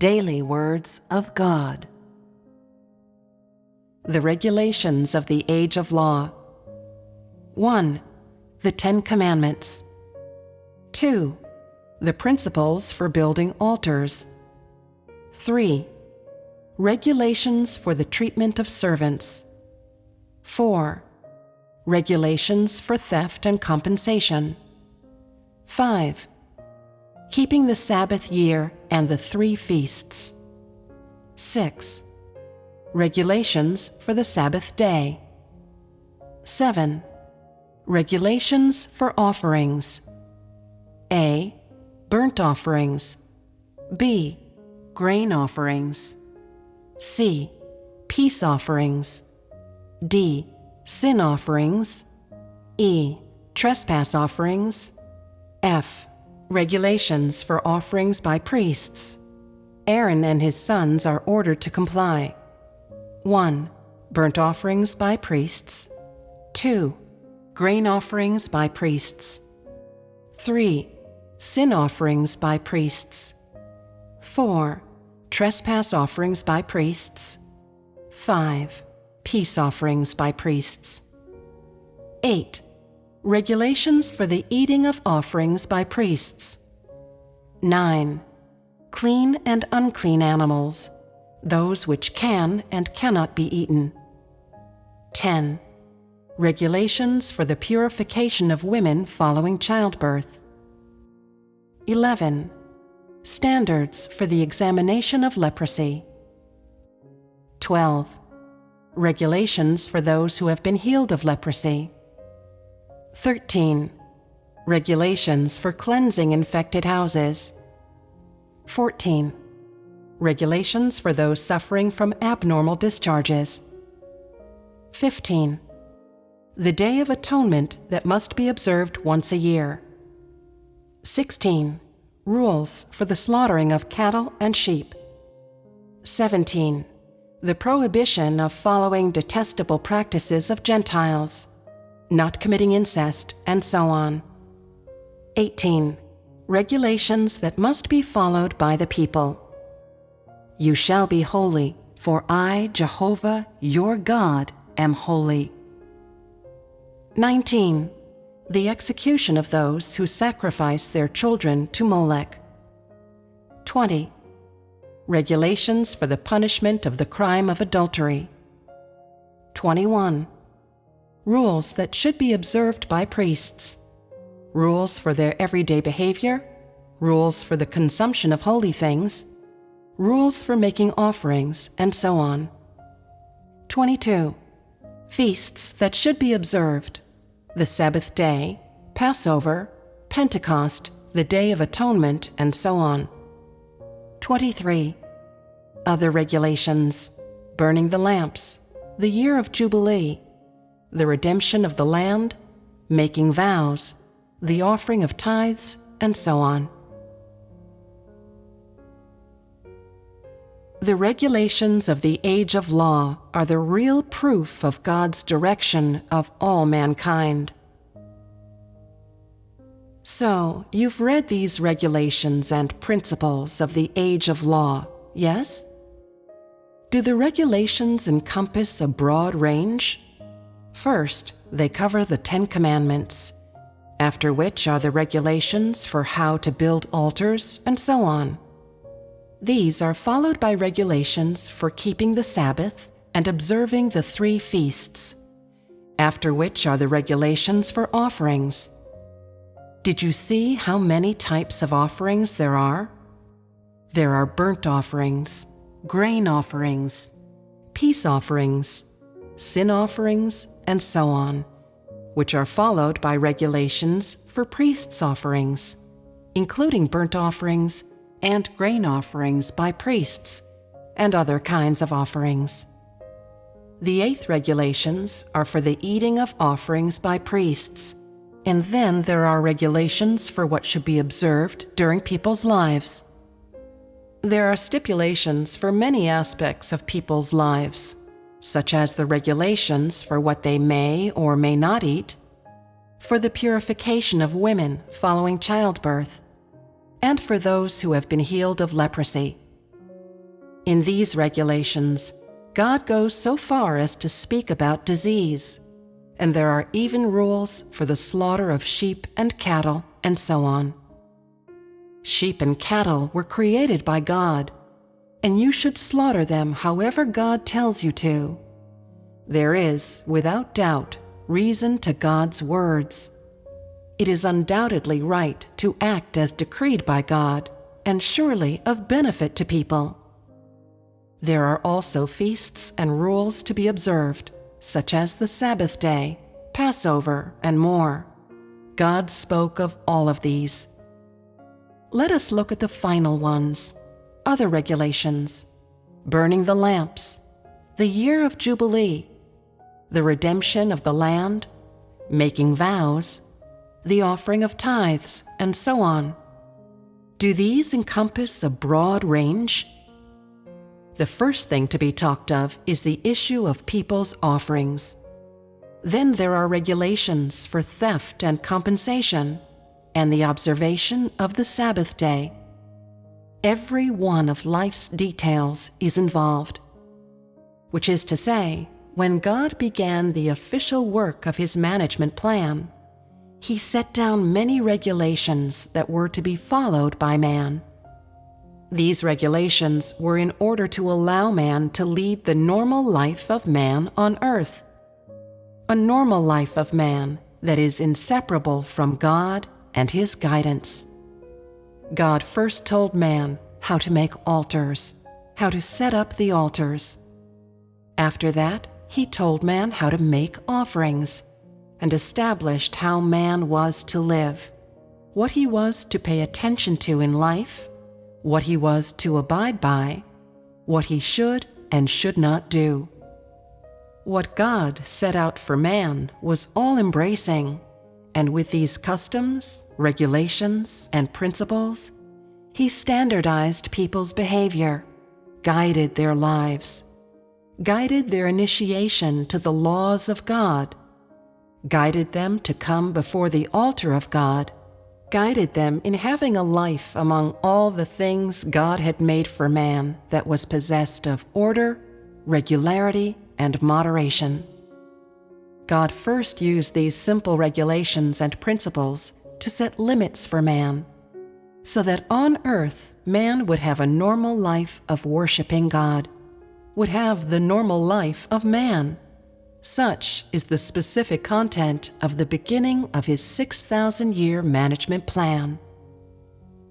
Daily Words of God. The regulations of the age of law. 1. The 10 Commandments. 2. The principles for building altars. 3. Regulations for the treatment of servants. 4. Regulations for theft and compensation. 5. Keeping the Sabbath year and the 3 feasts. 6. Regulations for the Sabbath day. 7. Regulations for offerings. A. Burnt offerings. B. Grain offerings. C. Peace offerings. D. Sin offerings. E. Trespass offerings. F. Regulations for offerings by priests. Aaron and his sons are ordered to comply. 1. Burnt offerings by priests. 2. Grain offerings by priests. 3. Sin offerings by priests. 4. Trespass offerings by priests. 5. Peace offerings by priests. 8. Regulations for the eating of offerings by priests. 9. Clean and unclean animals, those which can and cannot be eaten. 10. Regulations for the purification of women following childbirth. 11. Standards for the examination of leprosy. 12. Regulations for those who have been healed of leprosy. 13. Regulations for cleansing infected houses. 14. Regulations for those suffering from abnormal discharges. 15. The Day of Atonement that must be observed once a year. 16. Rules for the slaughtering of cattle and sheep. 17. The prohibition of following detestable practices of Gentiles, not committing incest, and so on. 18. Regulations that must be followed by the people. You shall be holy, for I, Jehovah, your God, am holy. 19. The execution of those who sacrifice their children to Molech. 20. Regulations for the punishment of the crime of adultery. 21. Rules that should be observed by priests. Rules for their everyday behavior. Rules for the consumption of holy things. Rules for making offerings, and so on. 22. Feasts that should be observed. The Sabbath day, Passover, Pentecost, the Day of Atonement, and so on. 23. Other regulations. Burning the lamps, the year of Jubilee, the redemption of the land, making vows, the offering of tithes, and so on. The regulations of the age of law are the real proof of God's direction of all mankind. So, you've read these regulations and principles of the age of law, yes? Do the regulations encompass a broad range? First, they cover the 10 Commandments, after which are the regulations for how to build altars, and so on. These are followed by regulations for keeping the Sabbath and observing the 3 feasts, after which are the regulations for offerings. Did you see how many types of offerings there are? There are burnt offerings, grain offerings, peace offerings, sin offerings, and so on, which are followed by regulations for priests' offerings, including burnt offerings and grain offerings by priests, and other kinds of offerings. The 8th regulations are for the eating of offerings by priests, and then there are regulations for what should be observed during people's lives. There are stipulations for many aspects of people's lives, such as the regulations for what they may or may not eat, for the purification of women following childbirth, and for those who have been healed of leprosy. In these regulations, God goes so far as to speak about disease, and there are even rules for the slaughter of sheep and cattle, and so on. Sheep and cattle were created by God, and you should slaughter them however God tells you to. There is, without doubt, reason to God's words. It is undoubtedly right to act as decreed by God, and surely of benefit to people. There are also feasts and rules to be observed, such as the Sabbath day, Passover, and more. God spoke of all of these. Let us look at the final ones, other regulations: burning the lamps, the year of Jubilee, the redemption of the land, making vows, the offering of tithes, and so on. Do these encompass a broad range? The first thing to be talked of is the issue of people's offerings. Then there are regulations for theft and compensation, and the observation of the Sabbath day. Every one of life's details is involved. Which is to say, when God began the official work of His management plan, He set down many regulations that were to be followed by man. These regulations were in order to allow man to lead the normal life of man on earth. A normal life of man that is inseparable from God and His guidance. God first told man how to make altars, how to set up the altars. After that, He told man how to make offerings, and established how man was to live, what he was to pay attention to in life, what he was to abide by, what he should and should not do. What God set out for man was all-embracing, and with these customs, regulations, and principles, He standardized people's behavior, guided their lives, guided their initiation to the laws of God, guided them to come before the altar of God, guided them in having a life among all the things God had made for man that was possessed of order, regularity, and moderation. God first used these simple regulations and principles to set limits for man, so that on earth man would have a normal life of worshiping God, would have the normal life of man. Such is the specific content of the beginning of His 6,000-year management plan.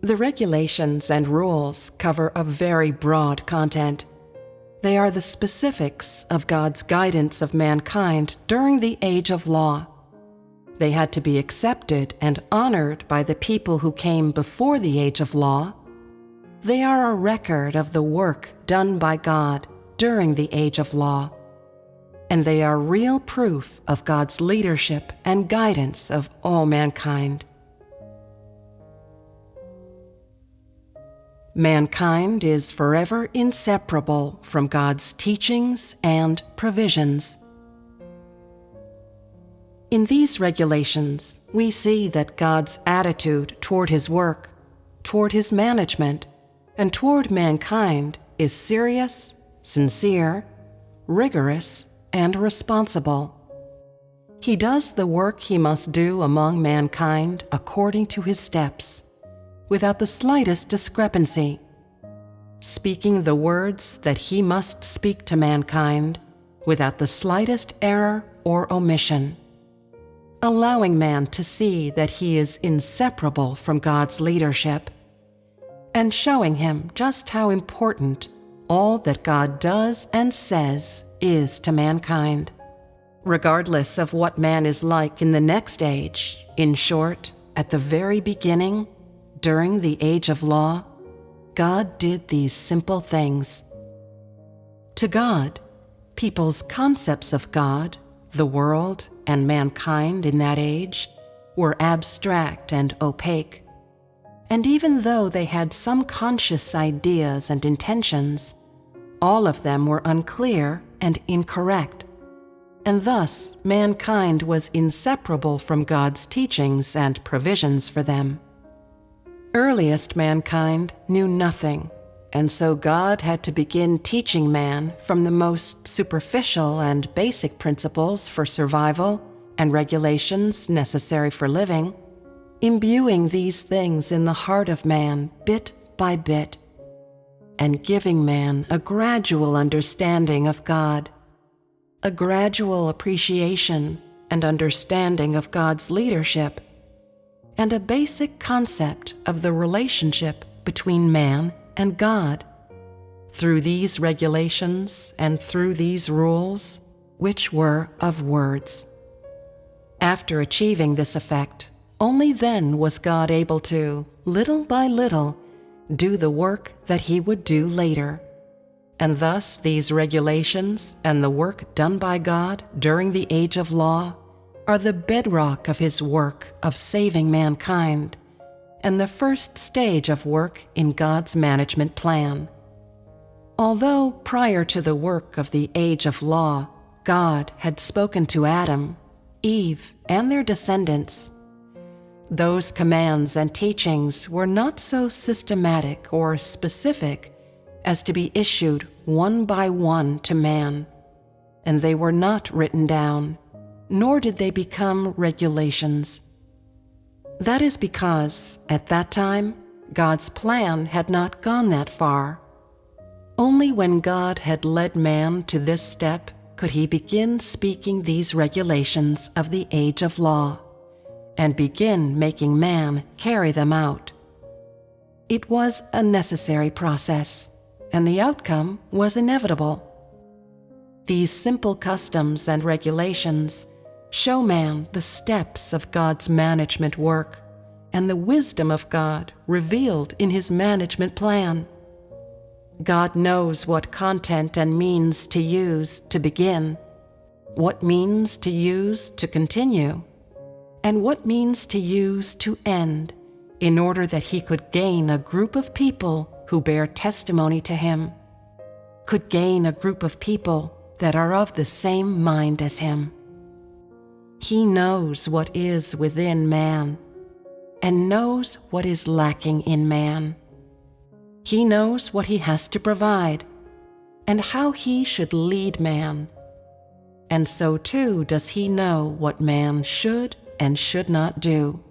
The regulations and rules cover a very broad content. They are the specifics of God's guidance of mankind during the age of law. They had to be accepted and honored by the people who came before the age of law. They are a record of the work done by God during the age of law, and they are real proof of God's leadership and guidance of all mankind. Mankind is forever inseparable from God's teachings and provisions. In these regulations, we see that God's attitude toward His work, toward His management, and toward mankind is serious, sincere, rigorous, and responsible. He does the work He must do among mankind according to His steps, without the slightest discrepancy, speaking the words that He must speak to mankind without the slightest error or omission, allowing man to see that he is inseparable from God's leadership, and showing him just how important all that God does and says is to mankind, regardless of what man is like in the next age. In short, at the very beginning, during the age of law, God did these simple things. To God, people's concepts of God, the world, and mankind in that age were abstract and opaque. And even though they had some conscious ideas and intentions, all of them were unclear and incorrect. And thus, mankind was inseparable from God's teachings and provisions for them. Earliest mankind knew nothing, and so God had to begin teaching man from the most superficial and basic principles for survival and regulations necessary for living, imbuing these things in the heart of man bit by bit, and giving man a gradual understanding of God, a gradual appreciation and understanding of God's leadership, and a basic concept of the relationship between man and God. Through these regulations and through these rules, which were of words. After achieving this effect, only then was God able to, little by little, do the work that he would do later. And thus these regulations and the work done by God during the age of law are the bedrock of his work of saving mankind, and the first stage of work in God's management plan. Although prior to the work of the age of law, God had spoken to Adam, Eve, and their descendants, those commands and teachings were not so systematic or specific as to be issued one by one to man, and they were not written down, nor did they become regulations. That is because, at that time, God's plan had not gone that far. Only when God had led man to this step could he begin speaking these regulations of the age of law, and begin making man carry them out. It was a necessary process, and the outcome was inevitable. These simple customs and regulations show man the steps of God's management work and the wisdom of God revealed in his management plan. God knows what content and means to use to begin, what means to use to continue, and what means to use to end, in order that he could gain a group of people who bear testimony to him, could gain a group of people that are of the same mind as him. He knows what is within man, and knows what is lacking in man. He knows what he has to provide, and how he should lead man. And so too does he know what man should and should not do.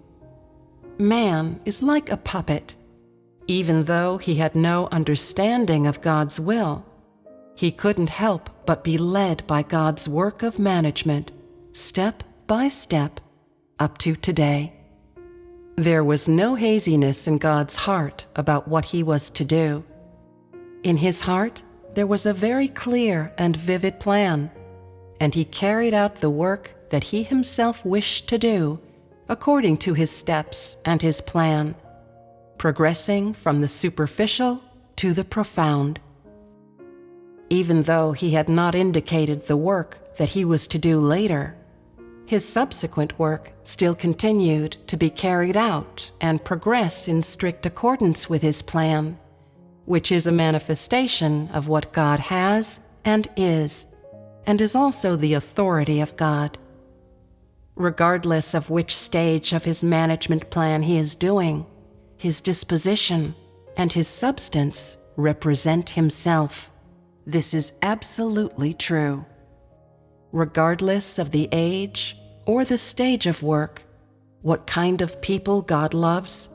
Man is like a puppet. Even though he had no understanding of God's will, he couldn't help but be led by God's work of management, step by step, up to today. There was no haziness in God's heart about what he was to do. In his heart, there was a very clear and vivid plan, and he carried out the work that he himself wished to do according to his steps and his plan, progressing from the superficial to the profound. Even though he had not indicated the work that he was to do later, his subsequent work still continued to be carried out and progress in strict accordance with his plan, which is a manifestation of what God has and is also the authority of God. Regardless of which stage of his management plan he is doing, his disposition and his substance represent himself. This is absolutely true. Regardless of the age or the stage of work, what kind of people God loves,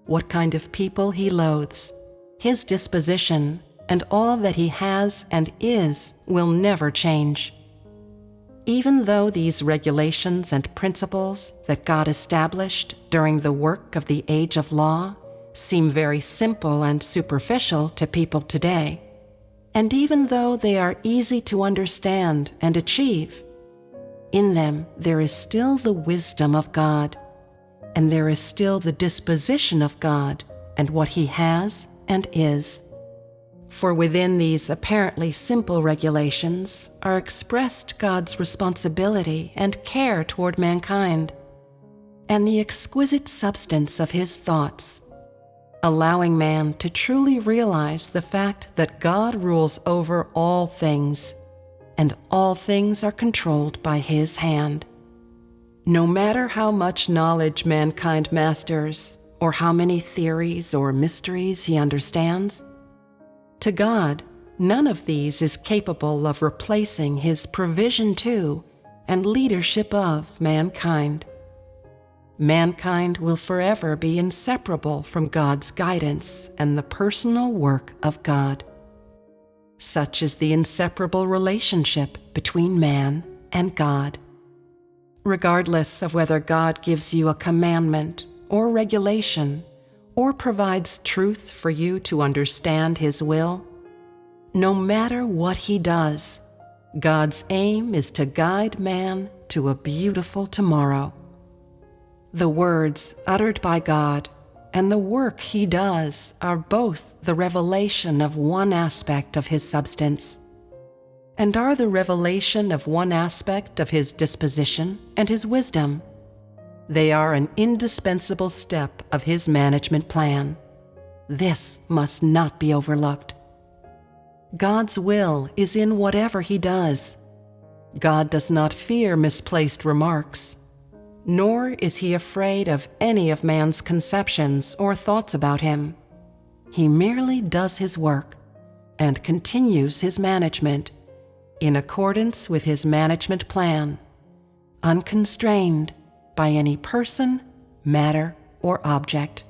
what kind of people he loathes, his disposition and all that he has and is will never change. Even though these regulations and principles that God established during the work of the age of law seem very simple and superficial to people today, and even though they are easy to understand and achieve, in them there is still the wisdom of God, and there is still the disposition of God and what he has and is. For within these apparently simple regulations are expressed God's responsibility and care toward mankind, and the exquisite substance of his thoughts, allowing man to truly realize the fact that God rules over all things, and all things are controlled by his hand. No matter how much knowledge mankind masters, or how many theories or mysteries he understands, To God, none of these is capable of replacing His provision to and leadership of mankind. Mankind will forever be inseparable from God's guidance and the personal work of God. Such is the inseparable relationship between man and God. Regardless of whether God gives you a commandment or regulation or provides truth for you to understand His will, no matter what He does, God's aim is to guide man to a beautiful tomorrow. The words uttered by God and the work He does are both the revelation of one aspect of His substance, and are the revelation of one aspect of His disposition and His wisdom. They are an indispensable step of His management plan. This must not be overlooked. God's will is in whatever He does. God does not fear misplaced remarks, nor is He afraid of any of man's conceptions or thoughts about Him. He merely does His work and continues His management in accordance with His management plan, unconstrained by any person, matter, or object.